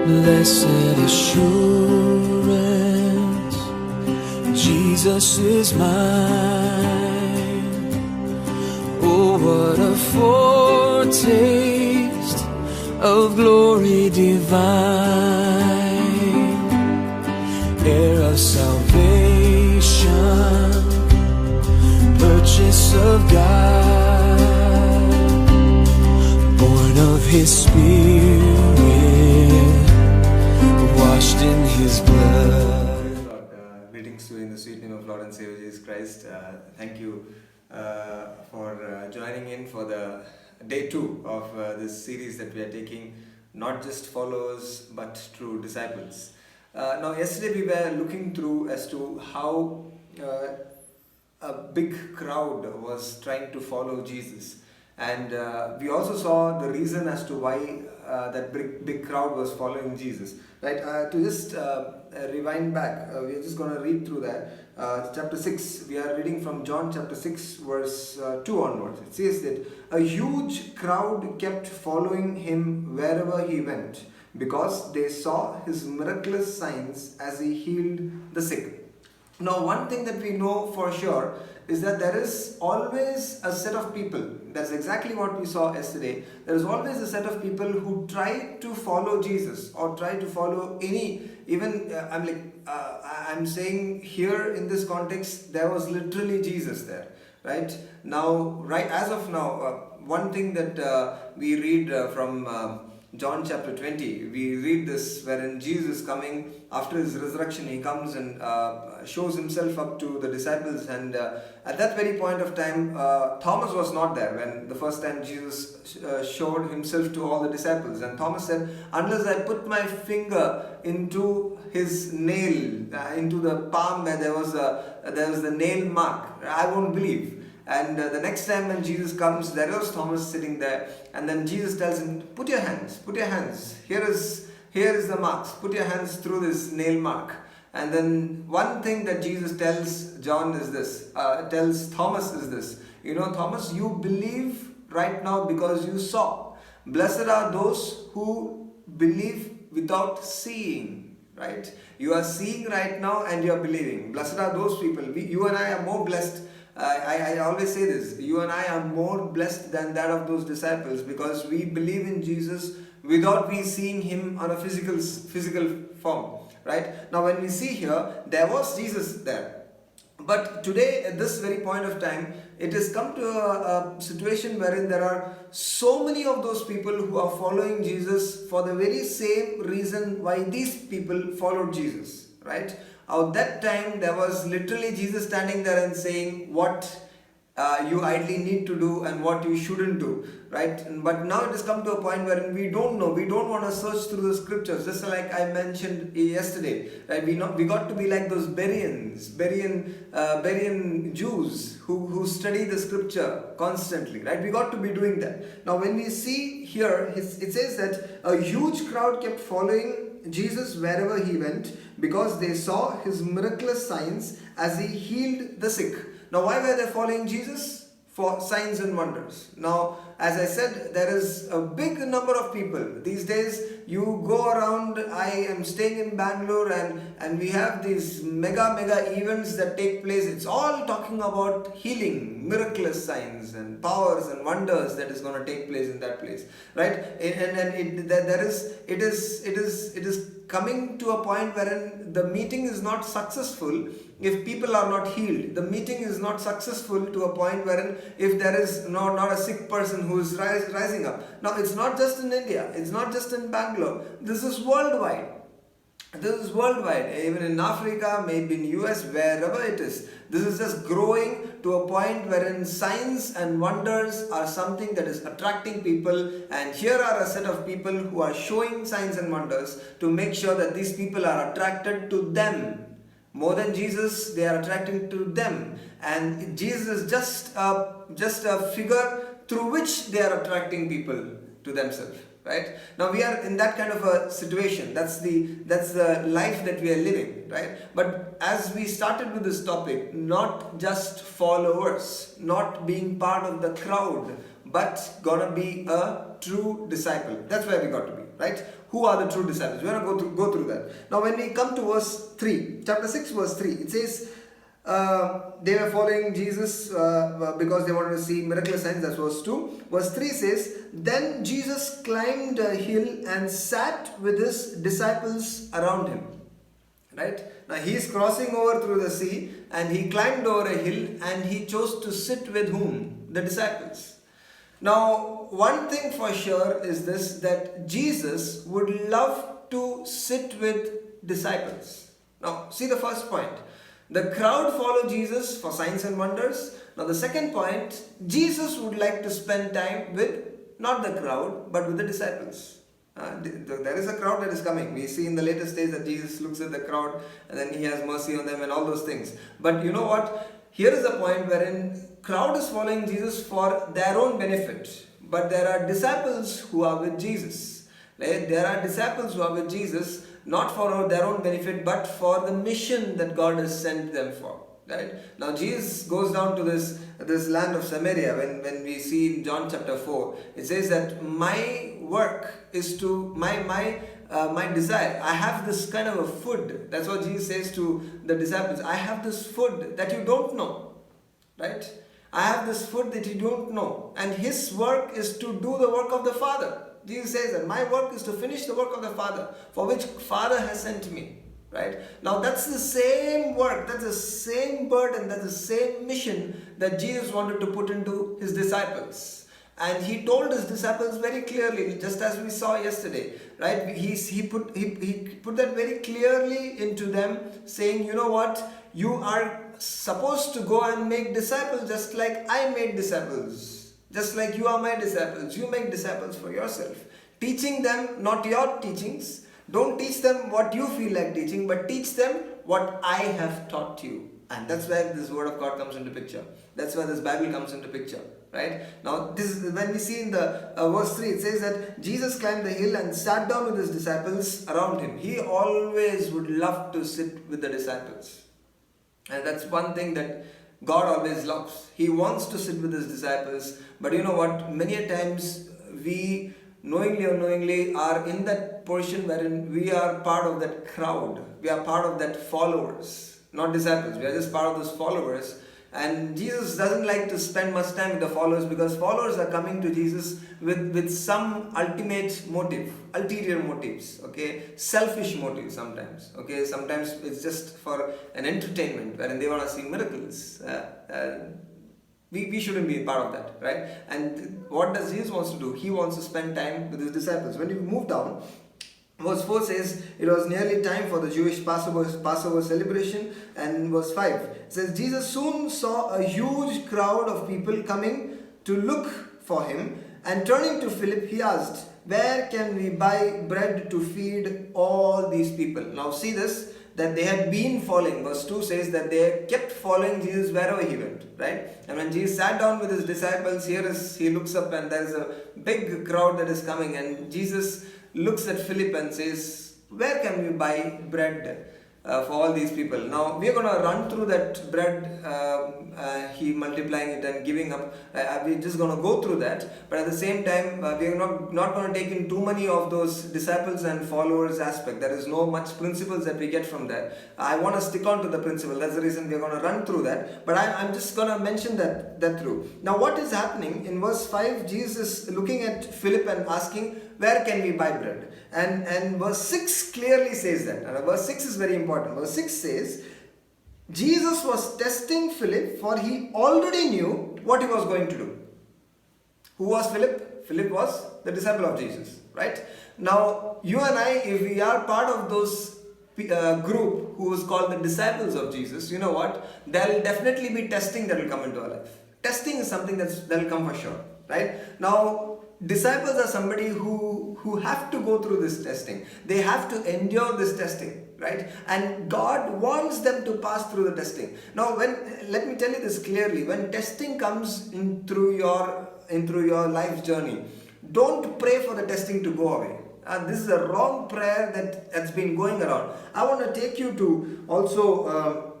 Blessed assurance, Jesus is mine. Oh, what a foretaste of glory divine, heir of salvation, purchase of God, born of His Spirit, washed in His blood. Greetings to you in the sweet name of Lord and Savior Jesus Christ. Thank you for joining in for the day 2 of this series that we are taking, not just followers but true disciples. Now yesterday we were looking through as to how a big crowd was trying to follow Jesus, and we also saw the reason as to why that big crowd was following Jesus. Right? To just rewind back, we are just going to read through that. Chapter 6, we are reading from John chapter 6 verse 2 onwards. It says that a huge crowd kept following Him wherever He went, because they saw His miraculous signs as He healed the sick. Now, one thing that we know for sure is that there is always a set of people. That's exactly what we saw yesterday. There is always a set of people who try to follow Jesus or try to follow I'm saying here in this context, there was literally Jesus there, right? Now, as of now, one thing that we read from John chapter 20, we read this wherein Jesus coming after His resurrection, He comes and shows Himself up to the disciples, and at that very point of time, Thomas was not there when the first time Jesus showed Himself to all the disciples, and Thomas said, unless I put my finger into His nail, into the palm where there was the nail mark, I won't believe. And the next time when Jesus comes, there was Thomas sitting there, and then Jesus tells him, put your hands, here is the marks, put your hands through this nail mark. And then one thing that Jesus tells tells Thomas is this, Thomas, you believe right now because you saw. Blessed are those who believe without seeing, right? You are seeing right now and you are believing. Blessed are those people. You and I are more blessed. I always say this, you and I are more blessed than that of those disciples, because we believe in Jesus without we seeing Him on a physical form, right? Now when we see here, there was Jesus there. But today, at this very point of time, it has come to a situation wherein there are so many of those people who are following Jesus for the very same reason why these people followed Jesus, right? At that time, there was literally Jesus standing there and saying what you ideally need to do and what you shouldn't do, right? But now it has come to a point where we don't know. We don't want to search through the scriptures, just like I mentioned yesterday, right? We got to be like those Berean Jews who study the scripture constantly, right? We got to be doing that. Now, when we see here, it says that a huge crowd kept following Jesus wherever He went, because they saw His miraculous signs as He healed the sick. Now, why were they following Jesus? For signs and wonders. Now, as I said, there is a big number of people. These days, you go around, I am staying in Bangalore, and we have these mega events that take place. It's all talking about healing, miraculous signs and powers and wonders that is going to take place in that place, right? It is coming to a point wherein the meeting is not successful if people are not healed. The meeting is not successful to a point wherein if there is not a sick person who is rising up. Now, it's not just in India, it's not just in Bangalore, this is worldwide. Even in Africa, maybe in US, wherever it is. This is just growing to a point wherein signs and wonders are something that is attracting people, and here are a set of people who are showing signs and wonders to make sure that these people are attracted to them. More than Jesus, they are attracting to them, and Jesus is just a figure through which they are attracting people to themselves. Right? Now we are in that kind of a situation. That's the life that we are living, right? But as we started with this topic, not just followers, not being part of the crowd, but gonna be a true disciple. That's where we got to be, right? who are the true disciples. We're going to go through that. Now, when we come to verse 3, chapter 6, verse 3, it says, they were following Jesus because they wanted to see miraculous signs. That's verse 2. Verse 3 says, then Jesus climbed a hill and sat with his disciples around him. Right? Now he is crossing over through the sea and he climbed over a hill and he chose to sit with whom? The disciples. Now, one thing for sure is this, that Jesus would love to sit with disciples. Now, see the first point. The crowd followed Jesus for signs and wonders. Now, the second point, Jesus would like to spend time with not the crowd, but with the disciples. There is a crowd that is coming. We see in the later stage that Jesus looks at the crowd and then he has mercy on them and all those things. But you know what? Here is a point wherein crowd is following Jesus for their own benefit. But there are disciples who are with Jesus. Right? There are disciples who are with Jesus not for their own benefit but for the mission that God has sent them for. Right? Now Jesus goes down to this land of Samaria. When we see in John chapter 4, it says that my work is to my desire. I have this kind of a food. That's what Jesus says to the disciples. I have this food that you don't know. Right? I have this food that you don't know. And his work is to do the work of the Father. Jesus says that my work is to finish the work of the Father, for which Father has sent me. Right? Now that's the same work, that's the same burden, that's the same mission that Jesus wanted to put into his disciples. And he told his disciples very clearly, just as we saw yesterday, right? He put that very clearly into them, saying, you know what, you are supposed to go and make disciples just like I made disciples. Just like you are my disciples. You make disciples for yourself. Teaching them not your teachings. Don't teach them what you feel like teaching, but teach them what I have taught you. And that's where this word of God comes into picture. That's where this Bible comes into picture. Right? Now, this is when we see in the verse 3, it says that Jesus climbed the hill and sat down with his disciples around him. He always would love to sit with the disciples. And that's one thing that God always loves. He wants to sit with his disciples. But you know what? Many a times we knowingly or unknowingly are in that portion wherein we are part of that crowd. We are part of that followers, not disciples. We are just part of those followers. And Jesus doesn't like to spend much time with the followers because followers are coming to Jesus with some ultimate motive, ulterior motives, okay? Selfish motives sometimes, okay? Sometimes it's just for an entertainment wherein they want to see miracles. We shouldn't be part of that, right? And what does Jesus wants to do? He wants to spend time with his disciples. When you move down, verse 4 says, it was nearly time for the Jewish Passover celebration. And verse 5 it says, Jesus soon saw a huge crowd of people coming to look for him. And turning to Philip, he asked, where can we buy bread to feed all these people? Now see this, that they had been following. Verse 2 says that they kept following Jesus wherever he went, right? And when Jesus sat down with his disciples, he looks up and there is a big crowd that is coming, and Jesus looks at Philip and says, where can we buy bread for all these people? Now we are going to run through that bread, he multiplying it and giving up. We're just going to go through that, but at the same time we are not going to take in too many of those disciples and followers aspect. There is no much principles that we get from that. I want to stick on to the principle. That's the reason we are going to run through that, but I'm just going to mention that through. Now what is happening in verse 5, Jesus is looking at Philip and asking, where can we buy bread? And verse 6 clearly says that. And verse 6 is very important. Verse 6 says, Jesus was testing Philip, for he already knew what he was going to do. Who was Philip? Philip was the disciple of Jesus, right? Now, you and I, if we are part of those group who is called the disciples of Jesus, you know what? There will definitely be testing that will come into our life. Testing is something that will come for sure, right? Now, disciples are somebody who have to go through this testing. They have to endure this testing. Right? And God wants them to pass through the testing. Now, let me tell you this clearly, when testing comes in through your life journey, don't pray for the testing to go away. And this is a wrong prayer that's been going around. I want to take you to also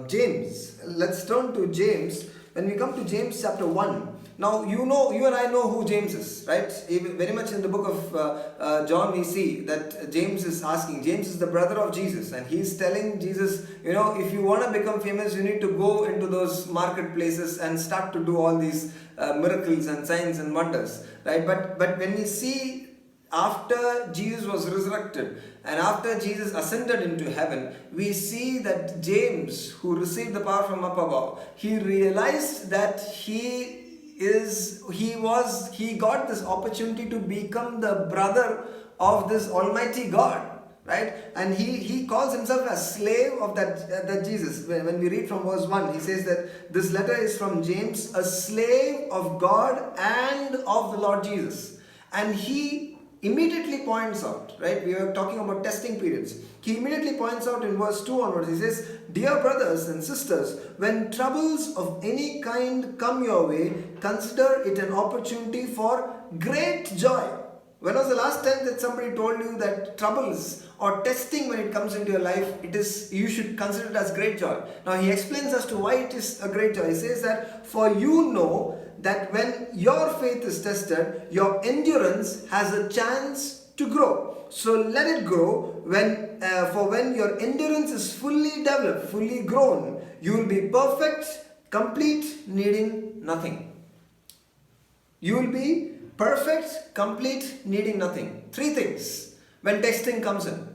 James. Let's turn to James. When we come to James chapter 1, Now, you and I know who James is, right? Even very much in the book of John, we see that James is asking. James is the brother of Jesus, and he's telling Jesus, if you want to become famous, you need to go into those marketplaces and start to do all these miracles and signs and wonders, right? But when we see after Jesus was resurrected and after Jesus ascended into heaven, we see that James, who received the power from up above, he realized that he got this opportunity to become the brother of this Almighty God. Right? And he calls himself a slave of that Jesus. When we read from verse 1, he says that this letter is from James, a slave of God and of the Lord Jesus. And he immediately points out, right? We are talking about testing periods. He immediately points out in verse 2 onwards, he says, "Dear brothers and sisters, when troubles of any kind come your way, consider it an opportunity for great joy." When was the last time that somebody told you that troubles or testing, when it comes into your life, you should consider it as great joy? Now he explains as to why it is a great joy. He says that, "For you know that when your faith is tested, your endurance has a chance to grow. So let it grow. For when your endurance is fully developed, fully grown, you will be perfect, complete, needing nothing." You will be perfect, complete, needing nothing. 3 things when testing comes in.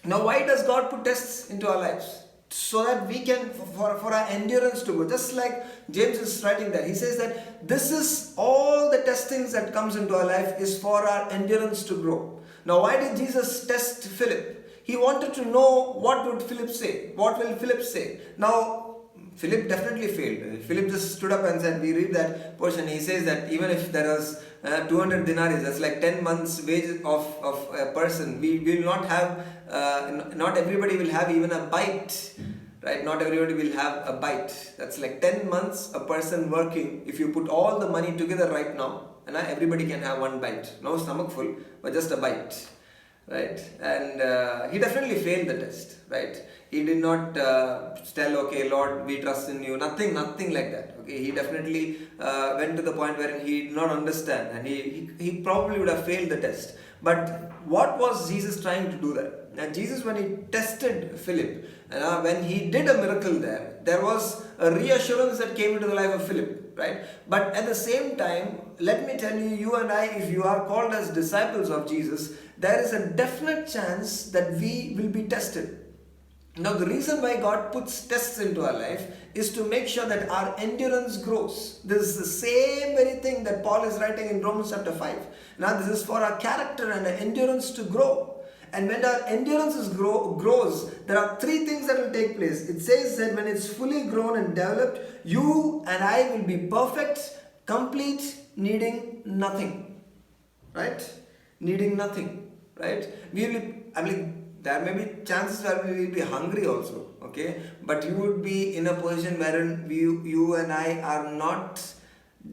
Now, why does God put tests into our lives? So that we can, for our endurance to go. Just like James is writing there, he says that this is all the testings that comes into our life is for our endurance to grow. Now, why did Jesus test Philip? He wanted to know what would Philip say. What will Philip say? Now, Philip definitely failed. Philip just stood up and said, we read that portion, he says that even if there was 200 denarii, that's like 10 months wage of a person, we will not have, not everybody will have even a bite, right? Not everybody will have a bite. That's like 10 months a person working. If you put all the money together right now, and everybody can have one bite. No stomach full, but just a bite. Right? And he definitely failed the test, right? He did not tell, okay, Lord, we trust in you. Nothing like that. Okay, he definitely went to the point where he did not understand, and he probably would have failed the test. But what was Jesus trying to do there? Now, Jesus, when he tested Philip, when he did a miracle there was a reassurance that came into the life of Philip, right? But at the same time, let me tell you, you and I, if you are called as disciples of Jesus, there is a definite chance that we will be tested. Now, the reason why God puts tests into our life is to make sure that our endurance grows. This is the same very thing that Paul is writing in Romans chapter 5. Now, this is for our character and our endurance to grow. And when our endurance grows, there are 3 things that will take place. It says that when it's fully grown and developed, you and I will be perfect, complete, needing nothing. Right? Needing nothing. Right? There may be chances where we will be hungry also. Okay? But you would be in a position wherein you and I are not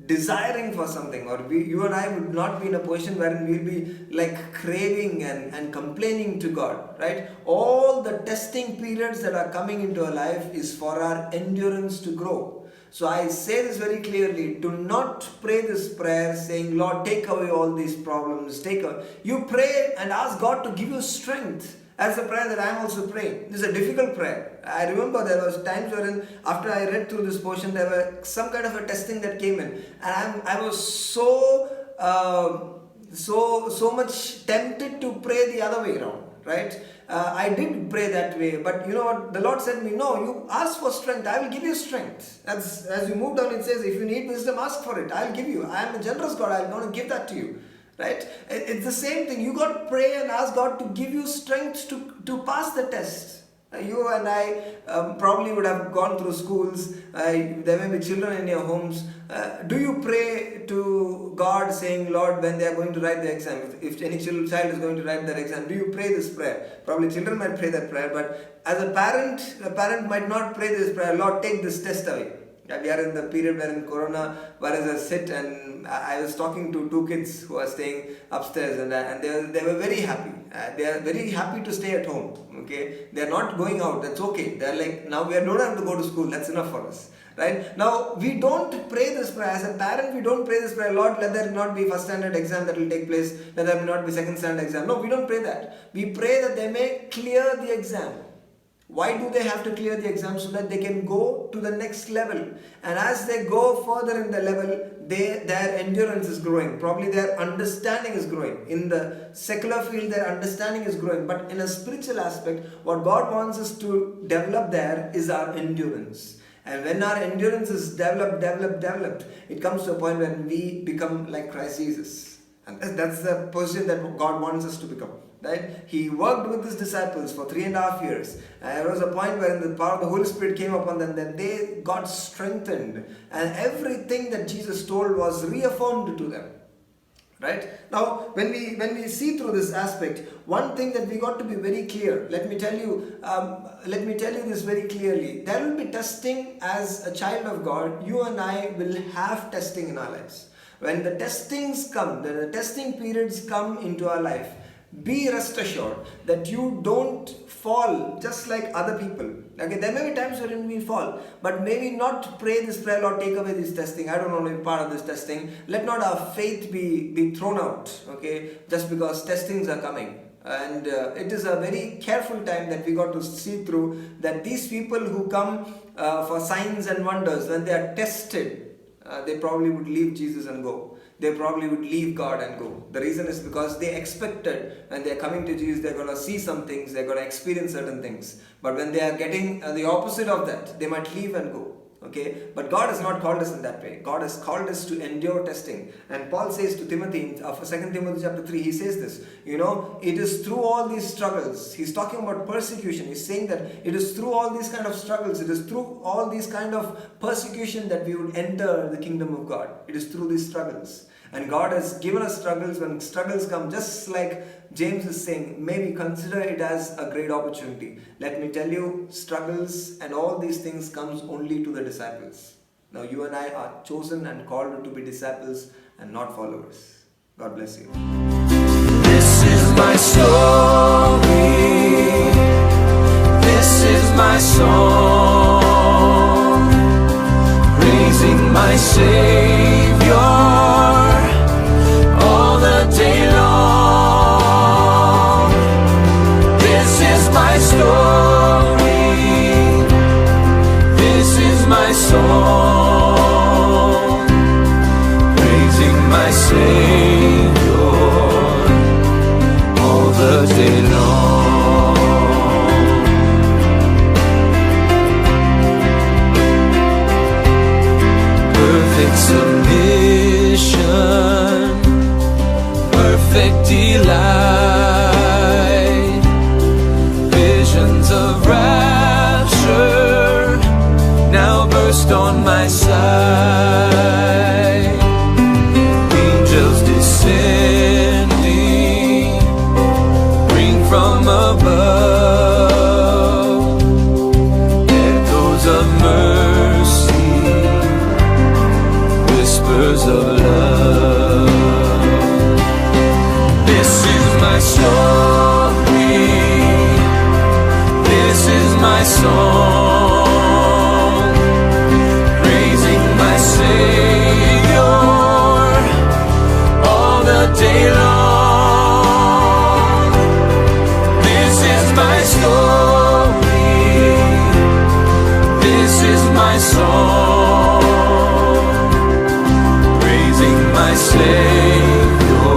desiring for something, or you and I would not be in a position wherein we'll be like craving and complaining to God, right? All the testing periods that are coming into our life is for our endurance to grow. So I say this very clearly, do not pray this prayer saying, Lord, take away all these problems, you pray and ask God to give you strength. That's the prayer that I am also praying. This is a difficult prayer. I remember there was times wherein after I read through this portion, there were some kind of a testing that came in, and I was so much tempted to pray the other way around, right? I did pray that way, but you know what? The Lord said to me, no, you ask for strength. I will give you strength. As you move down, it says, if you need wisdom, ask for it. I'll give you. I am a generous God. I'm going to give that to you. Right? It's the same thing. You got to pray and ask God to give you strength to pass the test. You and I probably would have gone through schools. There may be children in your homes. Do you pray to God saying, Lord, when they are going to write the exam, if any child is going to write their exam, do you pray this prayer? Probably children might pray that prayer, but as a parent might not pray this prayer, Lord, take this test away. Yeah, we are in the period where in Corona, whereas I sit and I was talking to two kids who are staying upstairs, and they were very happy. They are very happy to stay at home. Okay, they are not going out. That's okay. They are like, now we don't have to go to school. That's enough for us. Right? Now, we don't pray this prayer. As a parent, we don't pray this prayer, Lord, let there not be first standard exam that will take place, let there not be second standard exam. No, we don't pray that. We pray that they may clear the exam. Why do they have to clear the exam? So that they can go to the next level. And as they go further in the level, their endurance is growing. Probably their understanding is growing. In the secular field, their understanding is growing. But in a spiritual aspect, what God wants us to develop there is our endurance. And when our endurance is developed, it comes to a point when we become like Christ Jesus. And that's the position that God wants us to become. Right? He worked with his disciples for 3.5 years. And there was a point where the power of the Holy Spirit came upon them, that they got strengthened. And everything that Jesus told was reaffirmed to them. Right? Now, when we see through this aspect, one thing that we got to be very clear. Let me tell you this very clearly. There will be testing as a child of God. You and I will have testing in our lives. When the testings come, the testing periods come into our life, be rest assured that you don't fall just like other people. Okay, there may be times wherein we fall, but maybe not pray this prayer, Lord, take away this testing. I don't want to be part of this testing. Let not our faith be thrown out, okay, just because testings are coming. And it is a very careful time that we got to see through, that these people who come for signs and wonders, when they are tested, they probably would leave Jesus and go. They probably would leave God and go. The reason is because they expected when they are coming to Jesus, they're going to see some things, they're going to experience certain things. But when they are getting the opposite of that, they might leave and go. Okay, but God has not called us in that way. God has called us to endure testing. And Paul says to Timothy, in 2 Timothy chapter 3, he says this, it is through all these struggles. He's talking about persecution. He's saying that it is through all these kind of struggles, it is through all these kind of persecution that we would enter the kingdom of God. It is through these struggles. And God has given us struggles. When struggles come, just like James is saying, maybe consider it as a great opportunity. Let me tell you, struggles and all these things comes only to the disciples. Now you and I are chosen and called to be disciples and not followers. God bless you. This is my story. This is my song. Praising my Savior all the day long. This is my story. This is my song. Praising my Savior all the day long. Perfect submission, perfect delight, visions of rapture now burst on my sight. Angels descending, ring from above, echoes of mercy, whispers of love. This is my story. This is my song. Praising my Savior all the day long. This is my story. This is my song. Praising my Savior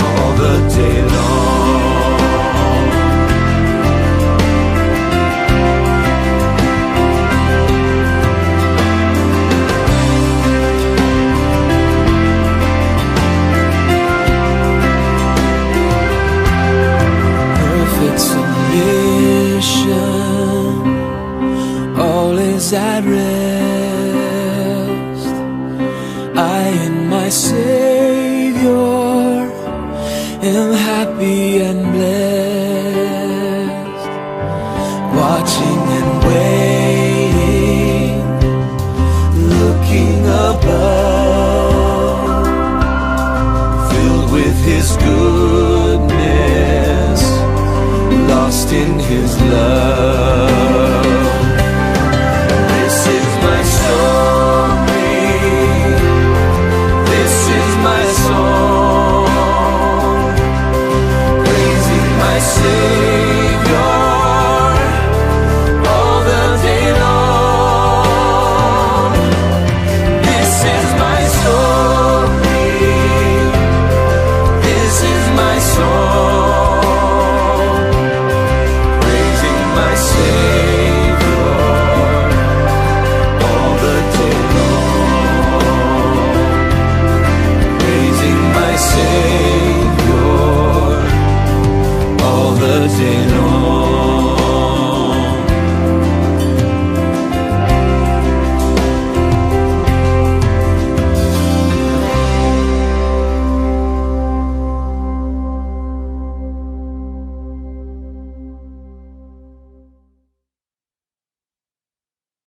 all the day long. Perfect submission, all is at rest. I and my Savior am happy and blessed, watching and